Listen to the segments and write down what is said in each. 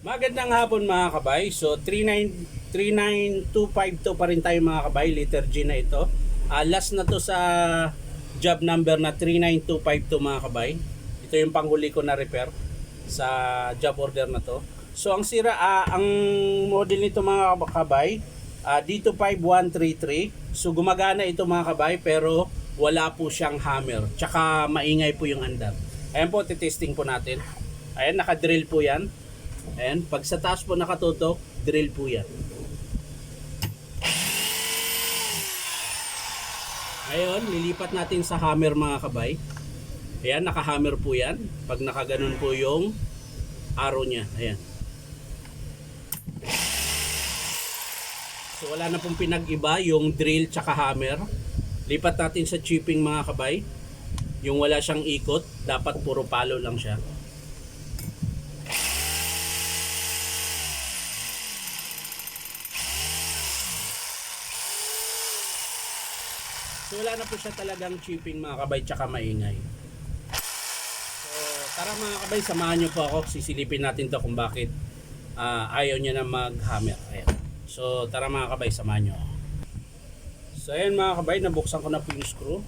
Magandang hapon mga kabay. So 39252 pa rin tayo mga kabay, letter G na ito. Last na to sa job number na 39252 mga kabay. Ito yung panghuli ko na repair sa job order na to. So ang sira, ang model nito mga kabay, D25133. So gumagana ito mga kabay pero wala po siyang hammer. Tsaka maingay po yung andar. Ayan po, titesting po natin. Ayan, naka-drill po yan. Ayan, pag sa taas po nakatutok, drill po yan. Ngayon, lilipat natin sa hammer mga kabay. Ayan, naka-hammer po yan. Pag nakaganon po yung arrow niya. Ayan. So wala na pong pinag-iba yung drill tsaka hammer. Lipat natin sa chipping mga kabay. Yung wala siyang ikot, dapat puro palo lang siya. So wala na po siya talagang chipping mga kabay tsaka maingay. So tara mga kabay, samahan nyo po ako. Sisilipin natin to kung bakit ayaw niya na mag-hammer. Ayan. So tara mga kabay, samahan nyo ako. So ayan mga kabay, nabuksan ko na po yung screw.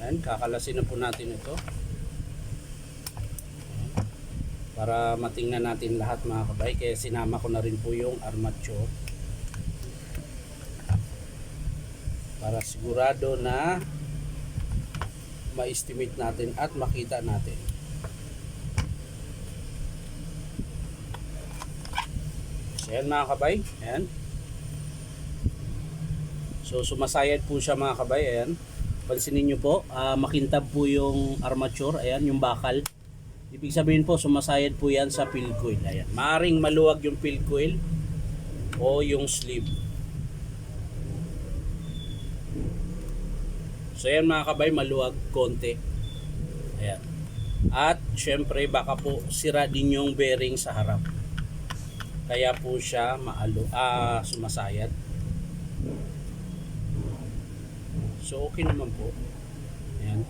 Ayan, kakalasin na po natin ito. Ayan. Para matingnan natin lahat mga kabay. Kaya sinama ko na rin po yung armature. Para sigurado na ma-estimate natin at makita natin. So yan mga kabay, ayan. So sumasayad po siya mga kabay, ayan. Pansinin nyo po, makintab po yung armature, ayan, yung bakal. Ibig sabihin po, sumasayad po yan sa field coil, ayan. Maaring maluwag yung field coil o yung sleeve. So yan mga kabay, maluwag konti. Ayan. At syempre baka po sira din yung bearing sa harap. Kaya po siya sumasayad. So okay naman po. Ayan.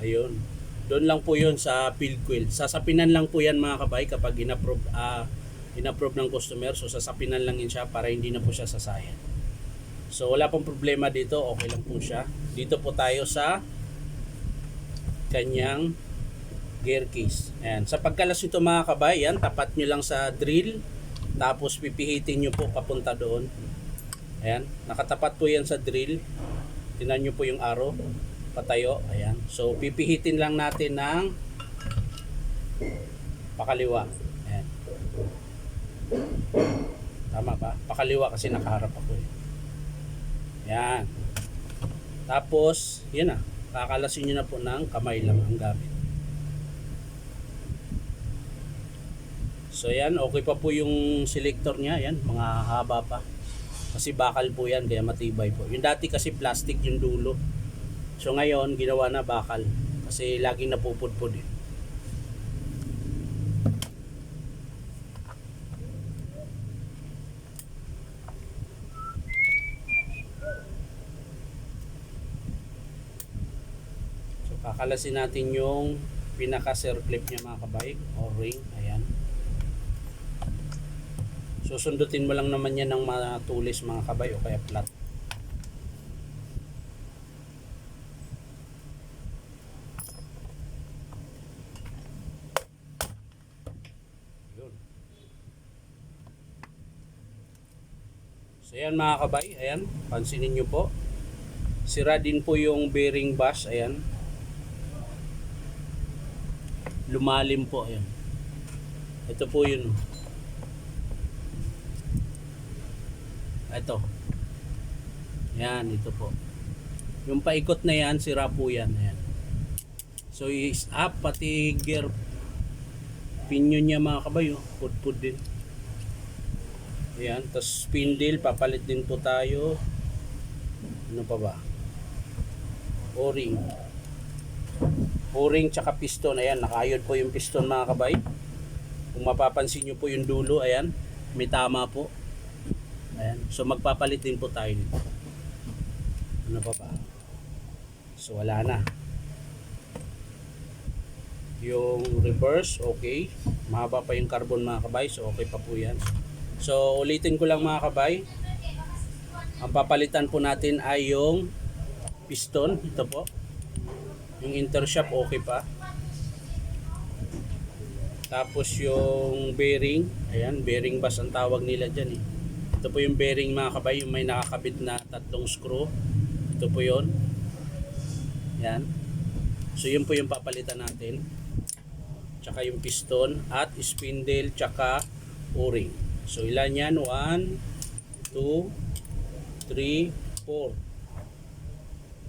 Ayun. Doon lang po yun sa field coil. Sasapinan lang po yan mga kabay kapag in-approve ng customer. So sasapinan lang yun siya para hindi na po siya sasayad. So wala pong problema dito, okay lang po siya. Dito po tayo sa kanyang gear case. Ayan. Sa pagkalas nito mga kabay, yan, tapat nyo lang sa drill. Tapos pipihitin nyo po papunta doon. Ayan. Nakatapat po yan sa drill. Tingnan nyo po yung arrow. Patayo. Ayan. So pipihitin lang natin ng pakaliwa. Ayan. Tama ba? Pakaliwa kasi nakaharap ako eh. Yan. Tapos, yan na. Kakalasin nyo na po ng kamay lang ang gamit. So yan, okay pa po yung selector niya. Yan, mga haba pa. Kasi bakal po yan, kaya matibay po. Yung dati kasi plastic yung dulo. So ngayon, ginawa na bakal. Kasi laging napupudpud eh. Kakalasin natin yung pinaka circlip niya mga kabay o ring. Ayan. Susundutin mo lang naman yan ng matulis mga kabay o kaya flat. Yun. So ayan mga kabay. Ayan. Pansinin nyo po. Sira din po yung bearing bash. Ayan. Lumalim po, ayan. Ito po yun. Ito. Yan, ito po. Yung paikot na yan, sira po yan. Ayan. So, is up, pati gear pinion niya mga kabay, oh. Pudpud din. Ayan, tapos spindle, papalit din po tayo. Ano pa ba? O-ring. O-ring tsaka piston. Ayan, nakayod po yung piston mga kabay. Kung mapapansin nyo po yung dulo, ayan, may tama po. Ayan, so magpapalit din po tayo nito. Ano pa ba? So wala na. Yung reverse, okay. Mahaba pa yung carbon mga kabay, so okay pa po yan. So ulitin ko lang mga kabay, ang papalitan po natin ay yung piston. Ito po, yung intershaft okay pa. Tapos yung bearing, ayan, bearing bus ang tawag nila dyan eh. Ito po yung bearing mga kabay, yung may nakakabit na 3 screw. Ito po yun. Yan. So yun po yung papalitan natin. Tsaka yung piston at spindle tsaka o-ring. So ilan yan? 1, 2, 3, 4.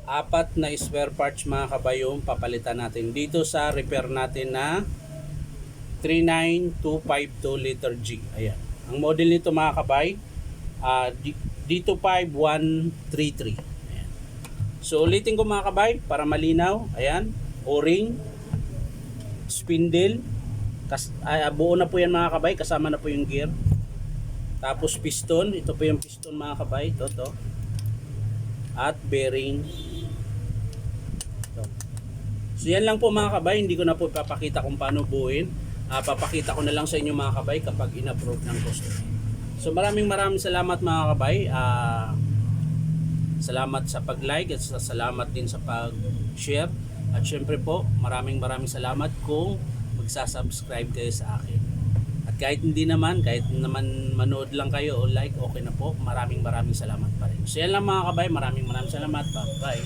4 na spare parts mga kabay yung papalitan natin dito sa repair natin na 39252 liter G. Ayan. Ang model nito mga kabay, D25133. Ayan. So ulitin ko mga kabay para malinaw. Ayan, o-ring, spindle, buo na po yan mga kabay, kasama na po yung gear. Tapos piston, ito po yung piston mga kabay, ito. At bearing. Ito. So yan lang po mga kabay, hindi ko na po ipapakita kung paano buuin. Papakita ko na lang sa inyo mga kabay kapag in-approve ng customer. So maraming salamat mga kabay. Salamat sa pag-like at salamat din sa pag-share. At syempre po, maraming salamat kung magsasubscribe kayo sa akin. At kahit naman manood lang kayo o like, okay na po. Maraming salamat pa rin. So yan lang mga kabay, maraming salamat. Bye.